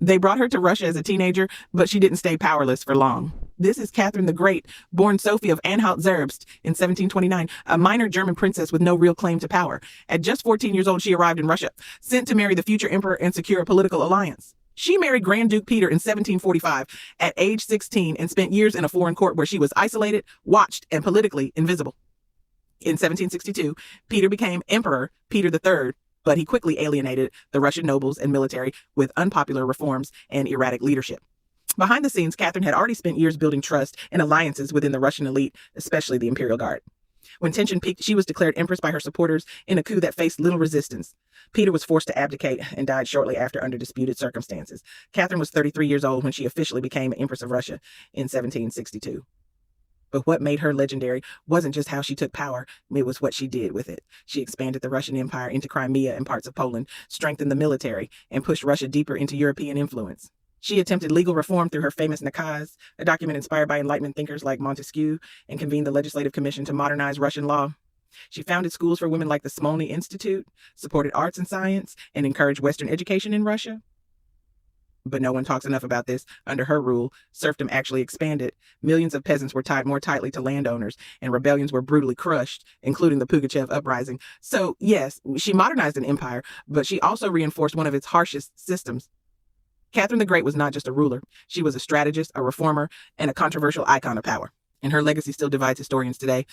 They brought her to Russia as a teenager, but she didn't stay powerless for long. This is Catherine the Great, born Sophie of Anhalt-Zerbst in 1729, a minor German princess with no real claim to power. At just 14 years old, she arrived in Russia, sent to marry the future emperor and secure a political alliance. She married Grand Duke Peter in 1745 at age 16 and spent years in a foreign court where she was isolated, watched, and politically invisible. In 1762, Peter became Emperor Peter III, but he quickly alienated the Russian nobles and military with unpopular reforms and erratic leadership. Behind the scenes, Catherine had already spent years building trust and alliances within the Russian elite, especially the Imperial Guard. When tension peaked, she was declared empress by her supporters in a coup that faced little resistance. Peter was forced to abdicate and died shortly after under disputed circumstances. Catherine was 33 years old when she officially became Empress of Russia in 1762. But what made her legendary wasn't just how she took power, it was what she did with it. She expanded the Russian Empire into Crimea and parts of Poland, strengthened the military, and pushed Russia deeper into European influence. She attempted legal reform through her famous Nakaz, a document inspired by Enlightenment thinkers like Montesquieu, and convened the Legislative Commission to modernize Russian law. She founded schools for women like the Smolny Institute, supported arts and science, and encouraged Western education in Russia. But no one talks enough about this. Under her rule, serfdom actually expanded. Millions of peasants were tied more tightly to landowners, and rebellions were brutally crushed, including the Pugachev uprising. So, yes, she modernized an empire, but she also reinforced one of its harshest systems. Catherine the Great was not just a ruler. She was a strategist, a reformer, and a controversial icon of power. And her legacy still divides historians today.